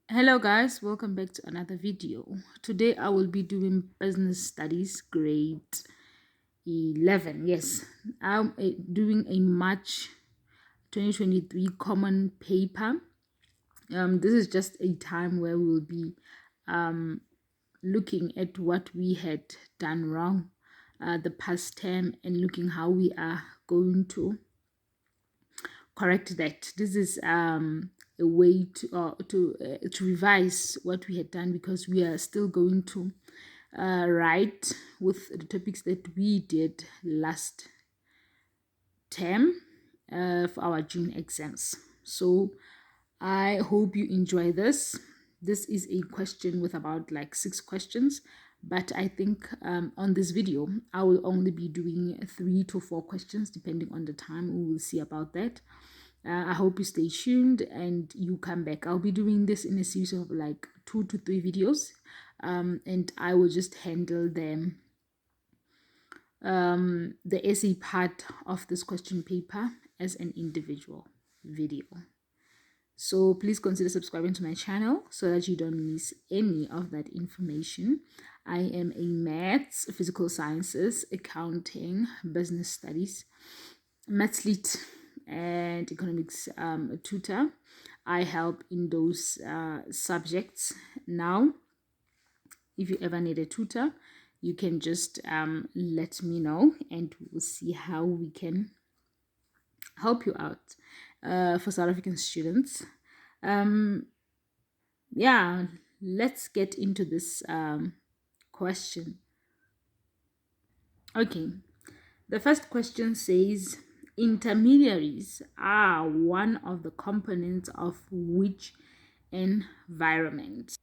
Hello guys, welcome back to another video. Today I will be doing business studies grade 11. Yes, I'm doing a March 2023 common paper. This is just a time where we will be looking at what we had done wrong the past term and looking how we are going to correct that. This is a way to revise what we had done, because we are still going to write with the topics that we did last term for our June exams. So I hope you enjoy this. This is a question with about like 6 questions, but I think on this video I will only be doing 3 to 4 questions depending on the time. We will see about that. I hope you stay tuned and you come back. I'll be doing this in a series of like 2 to 3 videos, and I will just handle them the essay part of this question paper as an individual video. So please consider subscribing to my channel so that you don't miss any of that information. I am a maths, physical sciences, accounting, business studies, maths lit, and economics tutor. I help in those subjects. Now, if you ever need a tutor, you can just let me know and we'll see how we can help you out for South African students. Yeah, let's get into this question. Okay, the first question says, intermediaries are one of the components of which environment?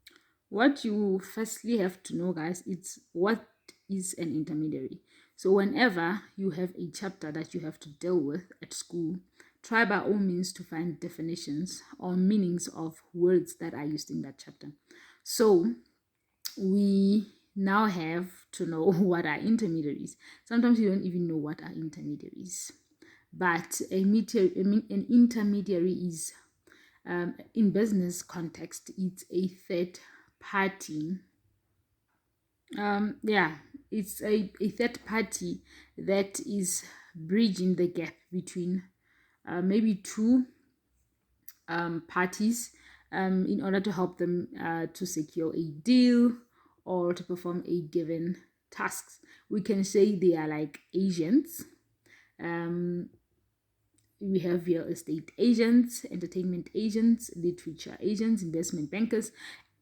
What you firstly have to know, guys, it's what is an intermediary. So whenever you have a chapter that you have to deal with at school, try by all means to find definitions or meanings of words that are used in that chapter. So we now have to know what are intermediaries. Sometimes you don't even know what are intermediaries, but an intermediary is, in business context, it's a third party. Yeah, it's a third party that is bridging the gap between maybe two parties in order to help them to secure a deal or to perform a given task. We can say they are like agents. We have real estate agents, entertainment agents, literature agents, investment bankers,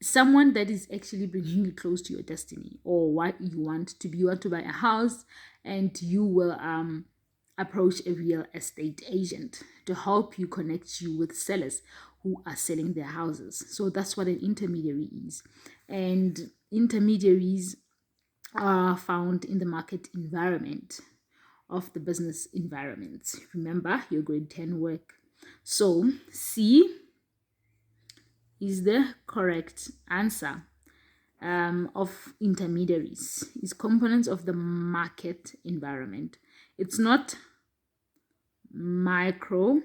someone that is actually bringing you close to your destiny or what you want to be. You want to buy a house, and you will approach a real estate agent to help you, connect you with sellers who are selling their houses. So that's what an intermediary is. And intermediaries are found in the market environment of the business environment. Remember your grade 10 work. So C is the correct answer of intermediaries, is components of the market environment. It's not micro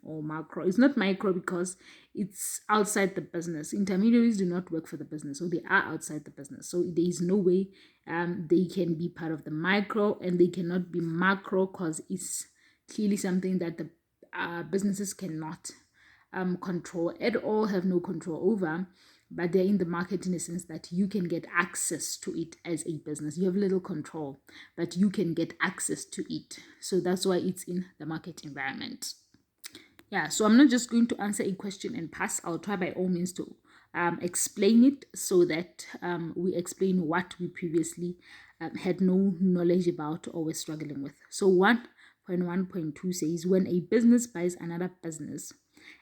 or macro. It's not micro because it's outside the business. Intermediaries do not work for the business, so they are outside the business. So there is no way they can be part of the micro, and they cannot be macro because it's clearly something that the businesses cannot control at all, have no control over. But they're in the market in a sense that you can get access to it as a business. You have little control, but you can get access to it. So that's why it's in the market environment. Yeah, so I'm not just going to answer a question and pass. I'll try by all means to explain it so that we explain what we previously had no knowledge about or were struggling with. So 1.1.2 says, when a business buys another business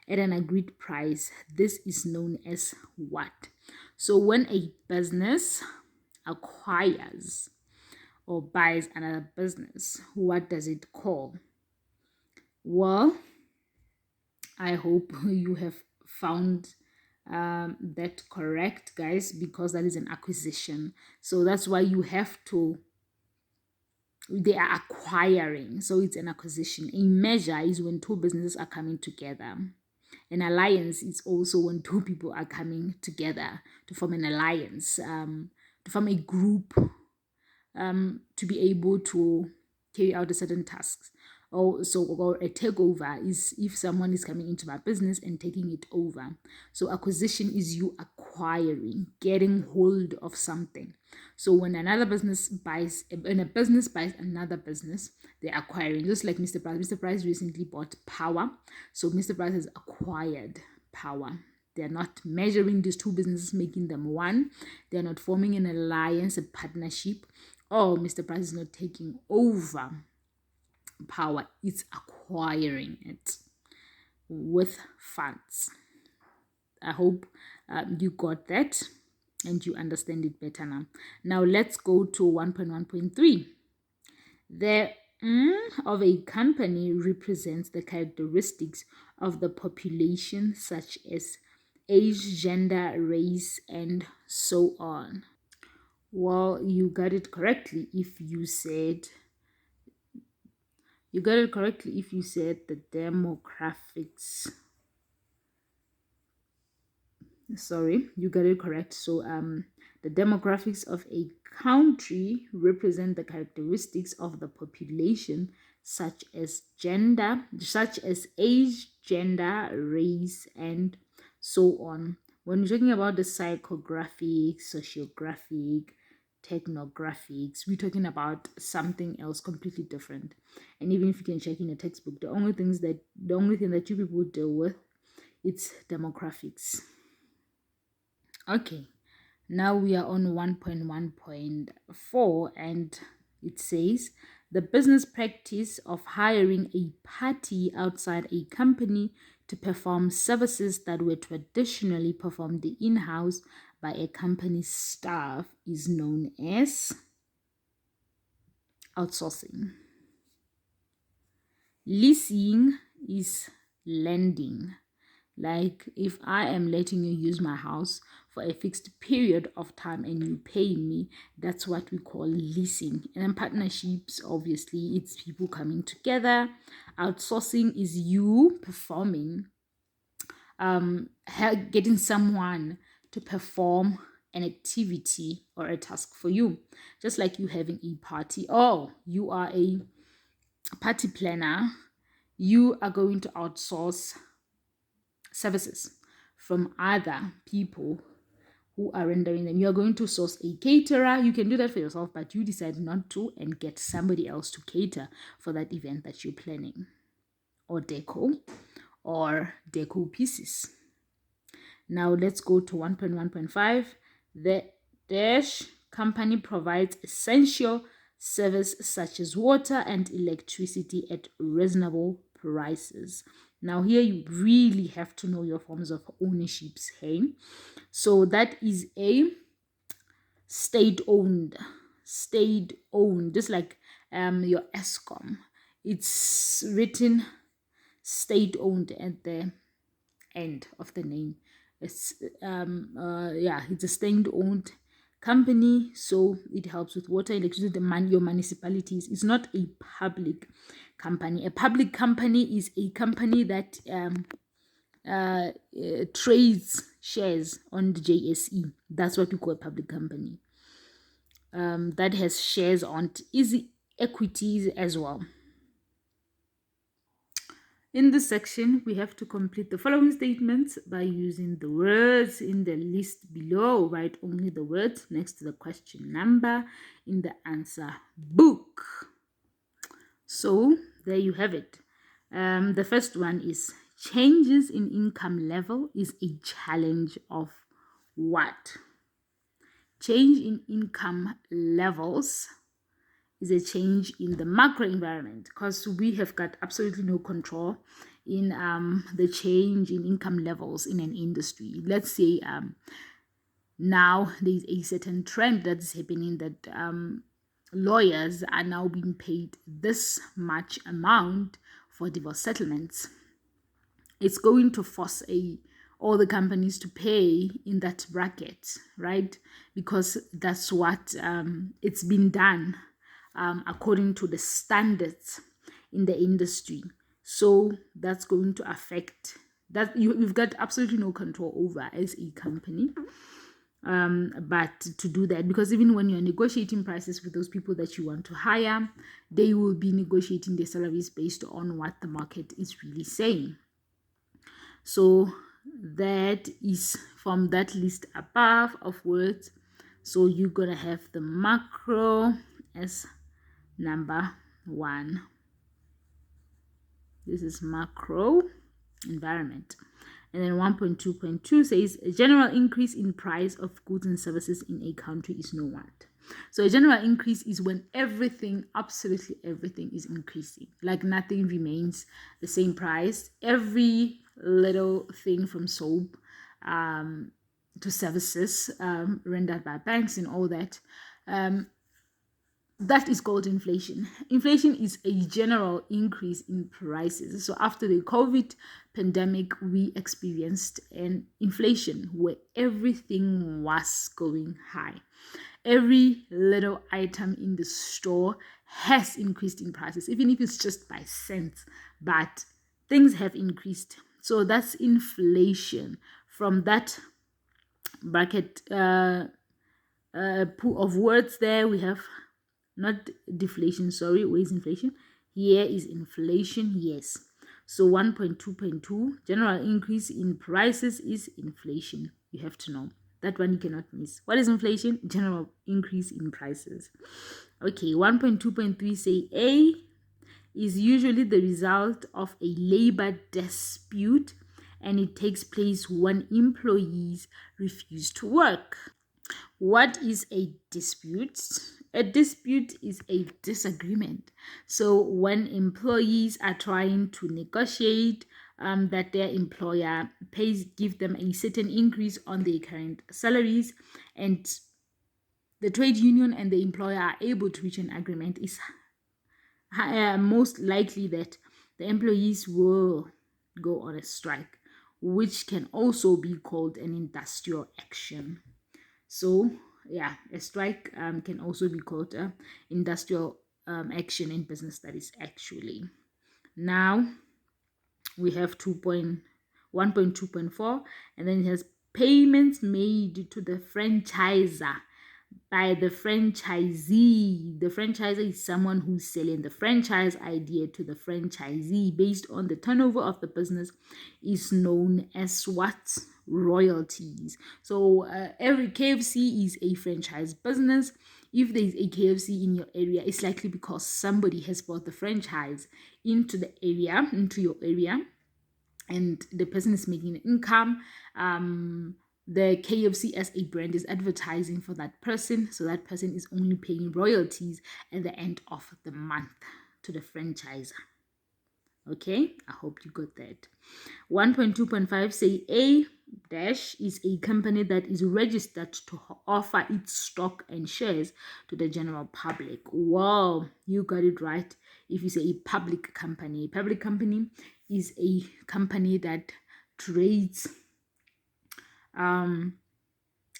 at an agreed price, this is known as what? So when a business acquires or buys another business, what does it call? Well, I hope you have found that correct, guys, because that is an acquisition. So that's why you have to, they are acquiring. So it's an acquisition. A merger is when two businesses are coming together. An alliance is also when two people are coming together to form an alliance, to form a group, to be able to carry out a certain tasks. Or a takeover is if someone is coming into my business and taking it over. So acquisition is you acquiring, getting hold of something. So when a business buys another business, they're acquiring. Just like Mr. Price. Mr. Price recently bought Power. So Mr. Price has acquired Power. They're not measuring these two businesses, making them one. They're not forming an alliance, a partnership. Oh, Mr. Price is not taking over Power. It's acquiring it with funds. I hope you got that and you understand it better now. Now let's go to 1.1.3. The of a company represents the characteristics of the population, such as age, gender, race, and so on. Well, you got it correctly if you said the demographics. Sorry, you got it correct. So the demographics of a country represent the characteristics of the population, such as age, gender, race, and so on. When you're talking about the psychographic, sociographic, technographics, we're talking about something else completely different. And even if you can check in a textbook, the only thing that you people deal with, it's demographics. Okay, now we are on 1.1.4 and it says the business practice of hiring a party outside a company to perform services that were traditionally performed in-house by a company's staff is known as outsourcing. Leasing is lending. Like if I am letting you use my house for a fixed period of time and you pay me, that's what we call leasing. And then partnerships, obviously, it's people coming together. Outsourcing is you performing, getting someone to perform an activity or a task for you. Just like you having a party. Oh, you are a party planner. You are going to outsource services from other people who are rendering them. You are going to source a caterer. You can do that for yourself, but you decide not to and get somebody else to cater for that event that you're planning, or deco pieces. Now let's go to 1.1.5. The dash company provides essential service such as water and electricity at reasonable prices. Now here you really have to know your forms of ownerships, hey? So that is a state-owned, just like your ESCOM. It's written state-owned at the end of the name. It's it's a state-owned company, so it helps with water, electricity, your municipalities. It's not a public company. A public company is a company that trades shares on the JSE. That's what we call a public company. That has shares on easy equities as well. In this section, we have to complete the following statements by using the words in the list below. Write only the words next to the question number in the answer book. So there you have it. The first one is changes in income level is a challenge of what? Change in income levels is a change in the macro environment, because we have got absolutely no control in the change in income levels in an industry. Let's say now there's a certain trend that's happening that lawyers are now being paid this much amount for divorce settlements. It's going to force all the companies to pay in that bracket, right? Because that's what it's been done according to the standards in the industry. So that's going to affect that you've got absolutely no control over as a company. But to do that, because even when you're negotiating prices with those people that you want to hire, they will be negotiating their salaries based on what the market is really saying. So that is from that list above of words. So you're gonna have the macro as number 1. This is macro environment. And then 1.2.2 says a general increase in price of goods and services in a country is no what. So a general increase is when everything, absolutely everything, is increasing. Like nothing remains the same price. Every little thing from soap to services rendered by banks and all that, that is called inflation. Inflation is a general increase in prices. So after the COVID pandemic, we experienced an inflation where everything was going high. Every little item in the store has increased in prices, even if it's just by cents, but things have increased. So that's inflation. From that bracket pool of words there, we have not deflation, sorry, where is inflation? Here is inflation, yes. So 1.2.2, general increase in prices is inflation. You have to know. That one you cannot miss. What is inflation? General increase in prices. Okay, 1.2.3 say A is usually the result of a labor dispute, and it takes place when employees refuse to work. What is a dispute? A dispute is a disagreement. So when employees are trying to negotiate that their employer give them a certain increase on their current salaries, and the trade union and the employer are able to reach an agreement, is most likely that the employees will go on a strike, which can also be called an industrial action. So yeah, a strike can also be called industrial action in business studies actually. Now we have 1.2.4, and then it has payments made to the franchisor by the franchisee. The franchisor is someone who's selling the franchise idea to the franchisee based on the turnover of the business, is known as what? Royalties. So every KFC is a franchise business. If there's a KFC in your area, it's likely because somebody has bought the franchise into your area, and the person is making an income. The KFC as a brand is advertising for that person, so that person is only paying royalties at the end of the month to the franchisor. Okay, I hope you got that. 1.2.5 say A dash is a company that is registered to offer its stock and shares to the general public. Wow, you got it right. If you say a public company is a company that trades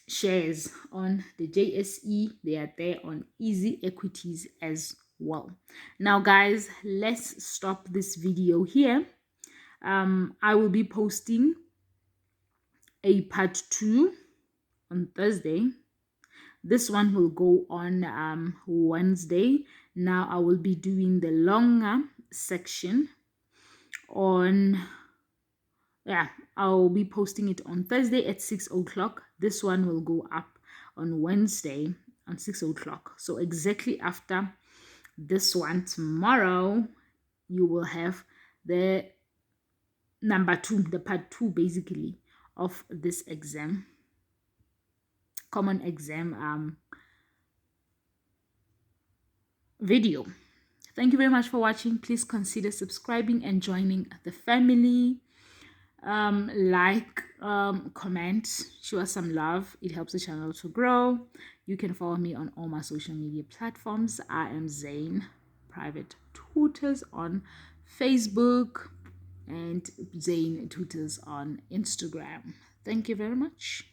shares on the JSE. They are there on Easy Equities as well. Now guys, let's stop this video here. I will be posting a part 2 on Thursday. This one will go on Wednesday. Now I will be doing the longer section on, I'll be posting it on Thursday at 6 o'clock. This one will go up on Wednesday on 6 o'clock. So exactly after this one tomorrow, you will have the number 2, the part 2 basically of this exam, common exam video. Thank you very much for watching. Please consider subscribing and joining the family. Comment, show us some love. It helps the channel to grow. You can follow me on all my social media platforms. I am Zane Private Tutors on Facebook and Zane Tutors on Instagram. Thank you very much.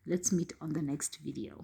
Let's meet on the next video.